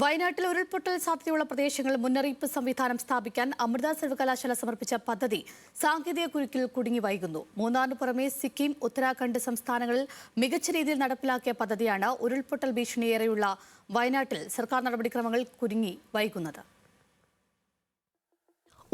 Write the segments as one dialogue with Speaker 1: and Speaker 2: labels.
Speaker 1: വയനാട്ടിൽ ഉരുൾപൊട്ടൽ സാധ്യതയുള്ള പ്രദേശങ്ങളിൽ മുന്നറിയിപ്പ് സംവിധാനം സ്ഥാപിക്കാൻ അമൃത സർവകലാശാല സമർപ്പിച്ച പദ്ധതി സാങ്കേതിക കുരുക്കിൽ കുടുങ്ങി വൈകുന്നു. മൂന്നാറിന് പുറമെ സിക്കിം, ഉത്തരാഖണ്ഡ് സംസ്ഥാനങ്ങളിൽ മികച്ച രീതിയിൽ നടപ്പിലാക്കിയ പദ്ധതിയാണ് ഉരുൾപൊട്ടൽ ഭീഷണിയേറെയുള്ള വയനാട്ടിൽ സർക്കാർ നടപടിക്രമങ്ങൾ കുടുങ്ങി വൈകുന്നത്.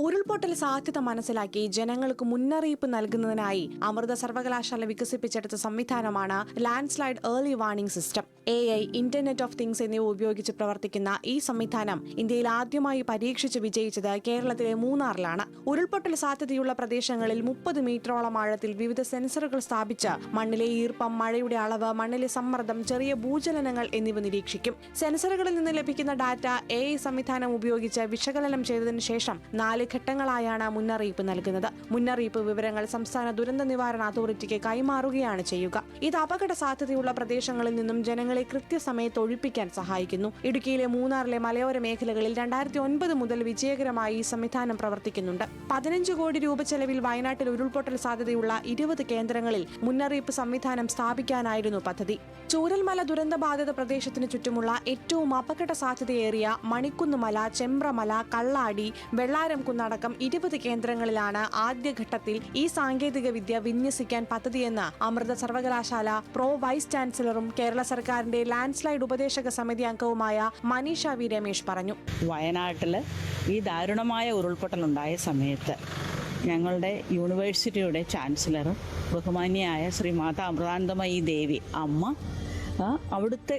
Speaker 2: ഉരുൾപൊട്ടൽ സാധ്യത മനസ്സിലാക്കി ജനങ്ങൾക്ക് മുന്നറിയിപ്പ് നൽകുന്നതിനായി അമൃത സർവകലാശാല വികസിപ്പിച്ചെടുത്ത സംവിധാനമാണ് landslide early warning system. AI, internet of things എന്നിവ ഉപയോഗിച്ച് പ്രവർത്തിക്കുന്ന ഈ സംവിധാനം ഇന്ത്യയിൽ ആദ്യമായി പരീക്ഷിച്ച് വിജയിച്ചത് കേരളത്തിലെ മൂന്നാറിലാണ്. ഉരുൾപൊട്ടൽ സാധ്യതയുള്ള പ്രദേശങ്ങളിൽ 30 മീറ്ററോളം ആഴത്തിൽ വിവിധ സെൻസറുകൾ സ്ഥാപിച്ച് മണ്ണിലെ ഈർപ്പം, മഴയുടെ അളവ്, മണ്ണിലെ സമ്മർദ്ദം, ചെറിയ ഭൂചലനങ്ങൾ എന്നിവ നിരീക്ഷിക്കും. സെൻസറുകളിൽ നിന്ന് ലഭിക്കുന്ന ഡാറ്റ AI സംവിധാനം ഉപയോഗിച്ച് വിശകലനം ചെയ്തതിനു ശേഷം 4 ഘട്ടങ്ങളായാണ് മുന്നറിയിപ്പ് നൽകുന്നത്. മുന്നറിയിപ്പ് വിവരങ്ങൾ സംസ്ഥാന ദുരന്ത നിവാരണ അതോറിറ്റിക്ക് കൈമാറുകയാണ് ചെയ്യുക. ഇത് അപകട സാധ്യതയുള്ള പ്രദേശങ്ങളിൽ നിന്നും ജനങ്ങളെ കൃത്യസമയത്ത് ഒഴിപ്പിക്കാൻ സഹായിക്കുന്നു. ഇടുക്കിയിലെ മൂന്നാറിലെ മലയോര മേഖലകളിൽ 2009 മുതൽ വിജയകരമായി ഈ സംവിധാനം പ്രവർത്തിക്കുന്നുണ്ട്. 15 കോടി രൂപ ചെലവിൽ വയനാട്ടിൽ ഉരുൾപൊട്ടൽ സാധ്യതയുള്ള 20 കേന്ദ്രങ്ങളിൽ മുന്നറിയിപ്പ് സംവിധാനം സ്ഥാപിക്കാനായിരുന്നു പദ്ധതി. ചൂരൽമല ദുരന്തബാധിത പ്രദേശത്തിന് ചുറ്റുമുള്ള ഏറ്റവും അപകട സാധ്യതയേറിയ മണിക്കുന്നുമല, ചെമ്പ്രമല, കള്ളാടി, വെള്ളാരം അടക്കം 20 കേന്ദ്രങ്ങളിലാണ് ആദ്യഘട്ടത്തിൽ ഈ സാങ്കേതിക വിദ്യ വിന്യസിക്കാൻ പദ്ധതിയെന്ന് അമൃത സർവകലാശാല പ്രോ വൈസ് ചാൻസലറും കേരള സർക്കാരിന്റെ ലാൻഡ്സ്ലൈഡ് ഉപദേശക സമിതി അംഗവുമായ മനീഷ വി രമേശ് പറഞ്ഞു.
Speaker 3: വയനാട്ടിൽ ഈ ദാരുണമായ ഉരുൾപൊട്ടലുണ്ടായ സമയത്ത് ഞങ്ങളുടെ യൂണിവേഴ്സിറ്റിയുടെ ചാൻസലറും ബഹുമാന്യയായ ശ്രീ മാതാ അമൃതാനന്ദമയി ദേവി അമ്മ അവിടുത്തെ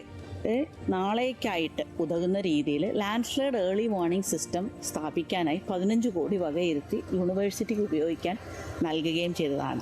Speaker 3: നാളേക്കായിട്ട് ഉതകുന്ന രീതിയിൽ ലാൻഡ്സ്ലൈഡ് ഏർലി വാർണിംഗ് സിസ്റ്റം സ്ഥാപിക്കാനായി 15 കോടി വകയിരുത്തി യൂണിവേഴ്സിറ്റിക്ക് ഉപയോഗിക്കാൻ നൽകുകയും ചെയ്തതാണ്.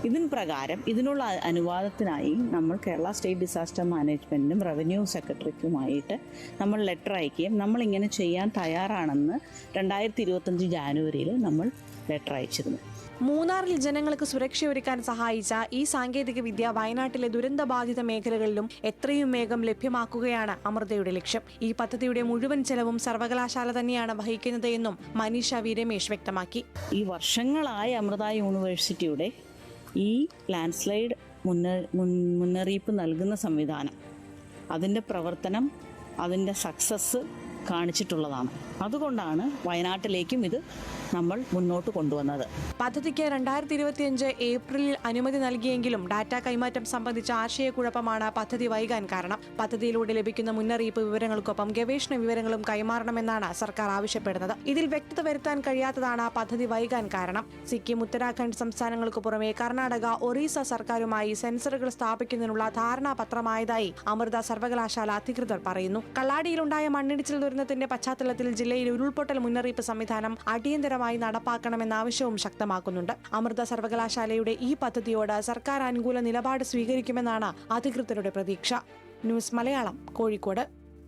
Speaker 3: ഇതിന് പ്രകാരം ഇതിനുള്ള അനുവാദത്തിനായി നമ്മൾ കേരള സ്റ്റേറ്റ് ഡിസാസ്റ്റർ മാനേജ്മെൻറ്റിനും റവന്യൂ സെക്രട്ടറിക്കുമായിട്ട് നമ്മൾ ലെറ്റർ അയക്കുകയും നമ്മളിങ്ങനെ ചെയ്യാൻ തയ്യാറാണെന്ന് 2025 ജാനുവരിയിൽ നമ്മൾ ലെറ്റർ അയച്ചിരുന്നു.
Speaker 2: മൂന്നാറിൽ ജനങ്ങൾക്ക് സുരക്ഷയൊരുക്കാൻ സഹായിച്ച ഈ സാങ്കേതിക വിദ്യ വയനാട്ടിലെ ദുരന്തബാധിത മേഖലകളിലും എത്രയും വേഗം ലഭ്യമാക്കുകയാണ് അമൃതയുടെ ലക്ഷ്യം. ഈ പദ്ധതിയുടെ മുഴുവൻ ചെലവും സർവകലാശാല തന്നെയാണ് വഹിക്കുന്നത് എന്നും മനീഷ വി രമേശ് വ്യക്തമാക്കി.
Speaker 3: ഈ വർഷങ്ങളായി അമൃത യൂണിവേഴ്സിറ്റിയുടെ ഈ ലാൻഡ്സ്ലൈഡ് മുന്നറിയിപ്പ് നൽകുന്ന സംവിധാനം, അതിൻ്റെ പ്രവർത്തനം, അതിൻ്റെ സക്സസ് കാണിച്ചിട്ടുള്ളതാണ്. അതുകൊണ്ടാണ് വയനാട്ടിലേക്കും ഇത് നമ്മൾ മുന്നോട്ട് കൊണ്ടുവന്നത്.
Speaker 2: പദ്ധതിക്ക് 2025 ഏപ്രിലിൽ അനുമതി നൽകിയെങ്കിലും ഡാറ്റ കൈമാറ്റം സംബന്ധിച്ച ആശയക്കുഴപ്പമാണ് പദ്ധതി വൈകാൻ കാരണം. പദ്ധതിയിലൂടെ ലഭിക്കുന്ന മുന്നറിയിപ്പ് വിവരങ്ങൾക്കൊപ്പം ഗവേഷണ വിവരങ്ങളും കൈമാറണമെന്നാണ് സർക്കാർ ആവശ്യപ്പെടുന്നത്. ഇതിൽ വ്യക്തത വരുത്താൻ കഴിയാത്തതാണ് പദ്ധതി വൈകാൻ കാരണം. സിക്കിം, ഉത്തരാഖണ്ഡ് സംസ്ഥാനങ്ങൾക്ക് പുറമെ കർണാടക, ഒറീസ സർക്കാരുമായി സെൻസറുകൾ സ്ഥാപിക്കുന്നതിനുള്ള ധാരണാപത്രമായതായി അമൃത സർവകലാശാല അധികൃതർ പറയുന്നു. കള്ളാടിയിലുണ്ടായ മണ്ണിടിച്ചിൽ ദുരന്തത്തിന്റെ പശ്ചാത്തലത്തിൽ ജില്ലയിൽ ഉരുൾപൊട്ടൽ മുന്നറിയിപ്പ് സംവിധാനം അടിയന്തരമായി നടപ്പാക്കണമെന്ന ആവശ്യവും ശക്തമാക്കുന്നുണ്ട്. അമൃത സർവകലാശാലയുടെ ഈ പദ്ധതിയോട് സർക്കാർ അനുകൂല നിലപാട് സ്വീകരിക്കുമെന്നാണ് അധികൃതരുടെ പ്രതീക്ഷ. ന്യൂസ് മലയാളം, കോഴിക്കോട്.